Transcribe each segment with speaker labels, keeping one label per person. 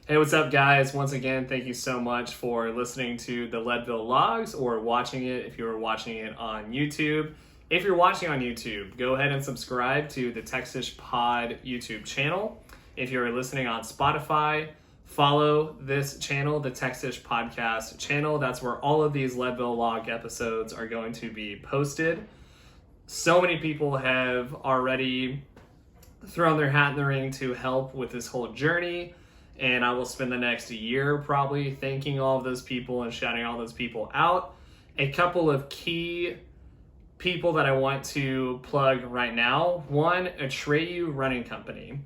Speaker 1: Hey, what's up, guys? Once again, thank you so much for listening to the Leadville Logs or watching it if you were watching it on YouTube. If you're watching on YouTube, go ahead and subscribe to the Texas Pod YouTube channel. If you're listening on Spotify, follow this channel, the Texas Podcast channel. That's where all of these Leadville Log episodes are going to be posted. So many people have already thrown their hat in the ring to help with this whole journey. And I will spend the next year probably thanking all of those people and shouting all those people out. A couple of key people that I want to plug right now. One, Atreyu Running Company.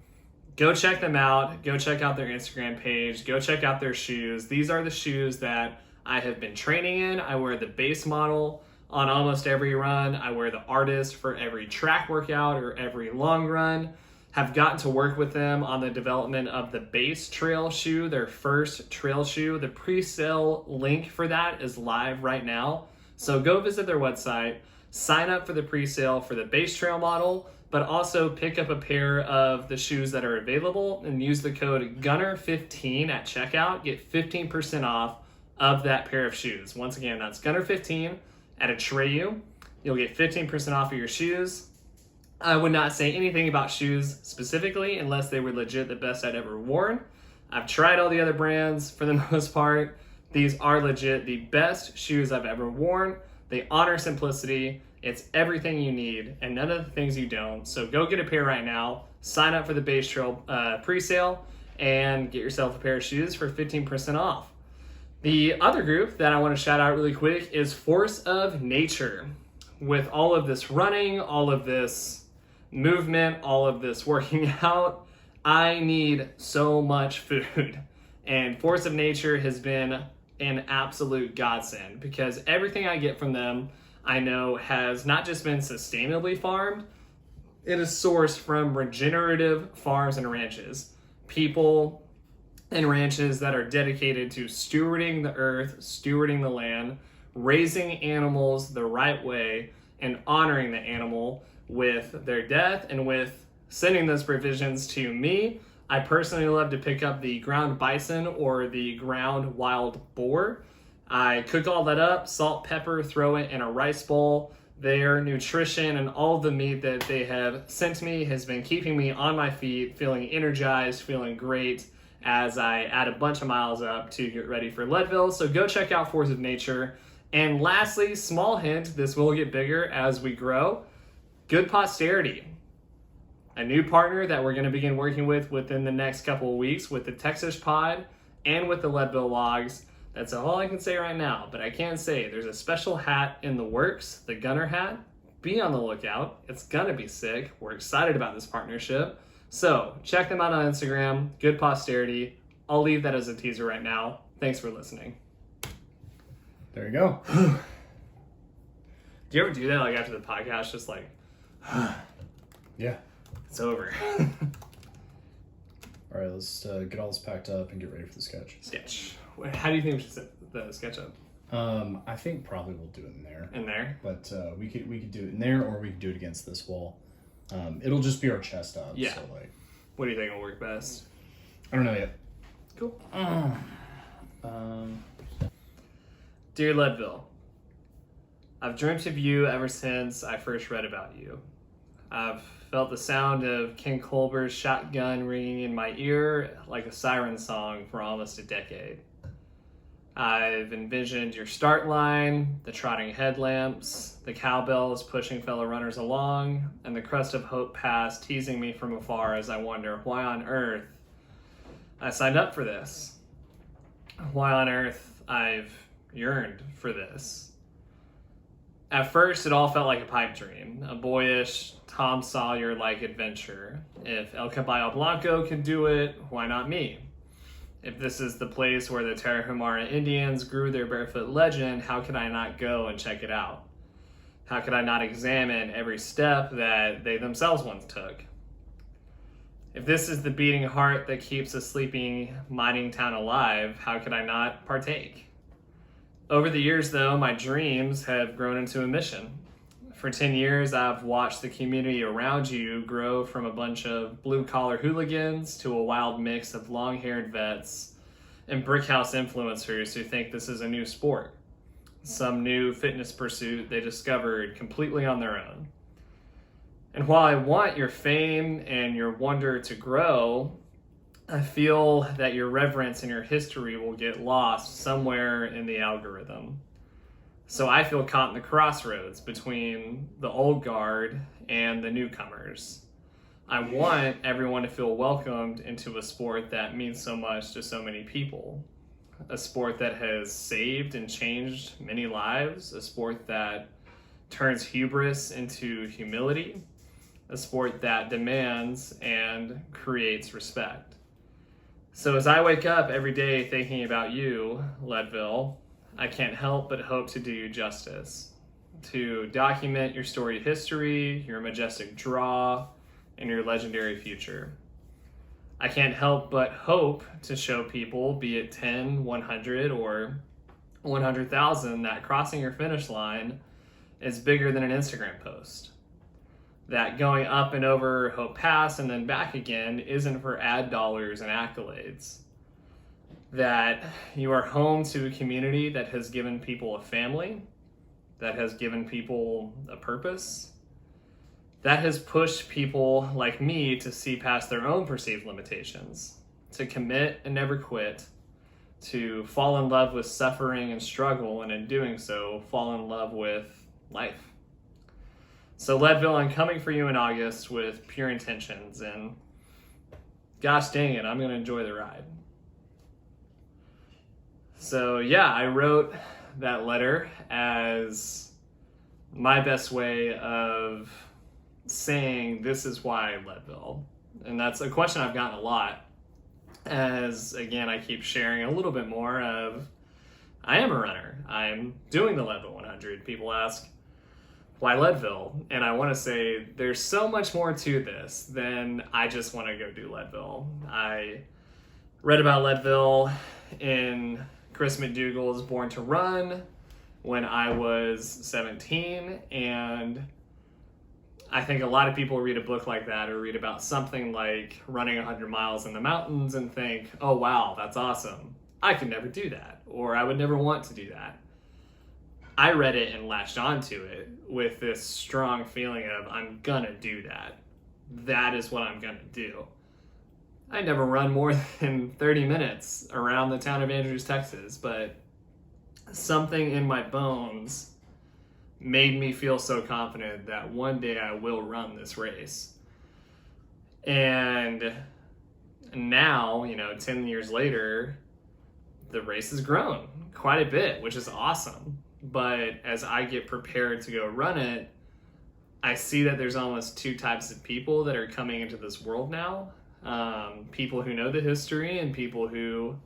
Speaker 1: Go check them out. Go check out their Instagram page. Go check out their shoes. These are the shoes that I have been training in. I wear the base model on almost every run. I wear the artist for every track workout or every long run. Have gotten to work with them on the development of the base trail shoe, their first trail shoe. The pre-sale link for that is live right now. So go visit their website, sign up for the pre-sale for the base trail model, but also pick up a pair of the shoes that are available and use the code Gunner15 at checkout. Get 15% off of that pair of shoes. Once again, that's Gunner15 at Atreyu. You'll get 15% off of your shoes. I would not say anything about shoes specifically unless they were legit the best I'd ever worn. I've tried all the other brands for the most part. These are legit the best shoes I've ever worn. They honor simplicity. It's everything you need and none of the things you don't. So go get a pair right now. Sign up for the Base Trail pre-sale and get yourself a pair of shoes for 15% off. The other group that I want to shout out really quick is Force of Nature. With all of this running, all of this movement, all of this working out, I need so much food. And Force of Nature has been an absolute godsend because everything I get from them, I know has not just been sustainably farmed, it is sourced from regenerative farms and ranches. People and ranches that are dedicated to stewarding the earth, stewarding the land, raising animals the right way, and honoring the animal with their death and with sending those provisions to me. I personally love to pick up the ground bison or the ground wild boar. I cook all that up, salt, pepper, throw it in a rice bowl. Their nutrition and all the meat that they have sent me has been keeping me on my feet, feeling energized, feeling great as I add a bunch of miles up to get ready for Leadville. So go check out Force of Nature. And lastly, small hint, this will get bigger as we grow. Good Posterity, a new partner that we're going to begin working with within the next couple of weeks with the Texas Pod and with the Leadville Logs. That's all I can say right now, but I can say there's a special hat in the works, the Gunner hat. Be on the lookout. It's going to be sick. We're excited about this partnership. So check them out on Instagram, Good Posterity. I'll leave that as a teaser right now. Thanks for listening.
Speaker 2: There you go.
Speaker 1: Do you ever do that like after the podcast, just like,
Speaker 2: Yeah.
Speaker 1: it's over?
Speaker 2: All right, let's get all this packed up and get ready for the sketch.
Speaker 1: Sketch. How do you think we should set the sketch up?
Speaker 2: I think probably we'll do it in there.
Speaker 1: In there?
Speaker 2: But we could do it in there, or we could do it against this wall. It'll just be our chest up.
Speaker 1: Yeah.
Speaker 2: So like,
Speaker 1: What do you think will work best?
Speaker 2: I don't know yet.
Speaker 1: Cool. Dear Leadville, I've dreamt of you ever since I first read about you. I've felt the sound of Ken Colbert's shotgun ringing in my ear like a siren song for almost a decade. I've envisioned your start line, the trotting headlamps, the cowbells pushing fellow runners along, and the crest of Hope Pass teasing me from afar as I wonder why on earth I signed up for this. Why on earth I've yearned for this. At first, it all felt like a pipe dream, a boyish Tom Sawyer-like adventure. If El Caballo Blanco could do it, why not me? If this is the place where the Tarahumara Indians grew their barefoot legend, how could I not go and check it out? How could I not examine every step that they themselves once took? If this is the beating heart that keeps a sleeping mining town alive, how could I not partake? Over the years, though, my dreams have grown into a mission. For 10 years, I've watched the community around you grow from a bunch of blue-collar hooligans to a wild mix of long-haired vets and brickhouse influencers who think this is a new sport, some new fitness pursuit they discovered completely on their own. And while I want your fame and your wonder to grow, I feel that your reverence and your history will get lost somewhere in the algorithm. So I feel caught in the crossroads between the old guard and the newcomers. I want everyone to feel welcomed into a sport that means so much to so many people. A sport that has saved and changed many lives. A sport that turns hubris into humility. A sport that demands and creates respect. So as I wake up every day thinking about you, Leadville, I can't help but hope to do you justice, to document your storied history, your majestic draw, and your legendary future. I can't help but hope to show people, be it 10, 100, or 100,000, that crossing your finish line is bigger than an Instagram post. That going up and over Hope Pass and then back again isn't for ad dollars and accolades. That you are home to a community that has given people a family, that has given people a purpose, that has pushed people like me to see past their own perceived limitations, to commit and never quit, to fall in love with suffering and struggle, and in doing so, fall in love with life. So Leadville, I'm coming for you in August with pure intentions, and gosh dang it, I'm going to enjoy the ride. So yeah, I wrote that letter as my best way of saying this is why Leadville. And that's a question I've gotten a lot, as again I keep sharing a little bit more of I am a runner. I'm doing the Leadville 100. People ask, why Leadville? And I want to say there's so much more to this than I just want to go do Leadville. I read about Leadville in Chris McDougall's Born to Run when I was 17, and I think a lot of people read a book like that or read about something like running 100 miles in the mountains and think, oh wow, that's awesome. I could never do that, or I would never want to do that. I read it and latched onto it with this strong feeling of I'm gonna do that. That is what I'm gonna do. I never run more than 30 minutes around the town of Andrews, Texas, but something in my bones made me feel so confident that one day I will run this race. And now, 10 years later, the race has grown quite a bit, which is awesome. But as I get prepared to go run it, I see that there's almost two types of people that are coming into this world now. People who know the history and people who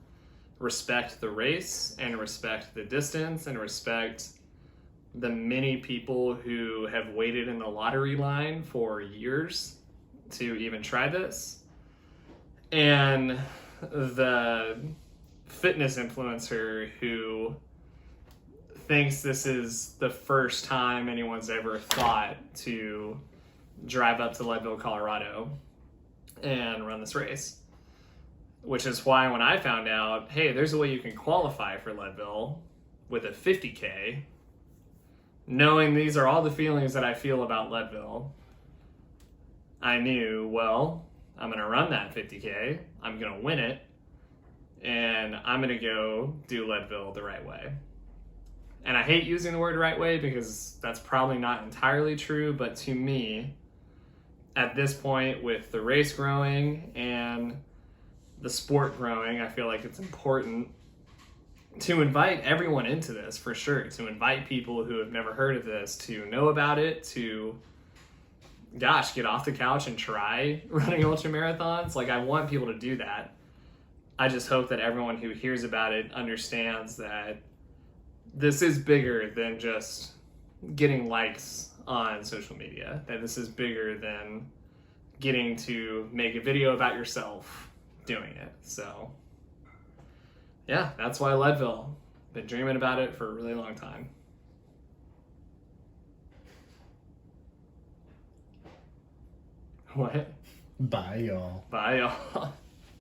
Speaker 1: respect the race and respect the distance and respect the many people who have waited in the lottery line for years to even try this. And the fitness influencer who thinks this is the first time anyone's ever thought to drive up to Leadville, Colorado and run this race. Which is why when I found out, hey, there's a way you can qualify for Leadville with a 50K, knowing these are all the feelings that I feel about Leadville, I knew, well, I'm going to run that 50K, I'm going to win it, and I'm going to go do Leadville the right way. And I hate using the word right way because that's probably not entirely true, but to me, at this point with the race growing and the sport growing, I feel like it's important to invite everyone into this for sure, to invite people who have never heard of this to know about it, to, get off the couch and try running ultra marathons. Like, I want people to do that. I just hope that everyone who hears about it understands that this is bigger than just getting likes on social media, that this is bigger than getting to make a video about yourself doing it. So yeah, that's why Leadville. Been dreaming about it for a really long time. What?
Speaker 2: Bye, y'all.
Speaker 1: Bye, y'all.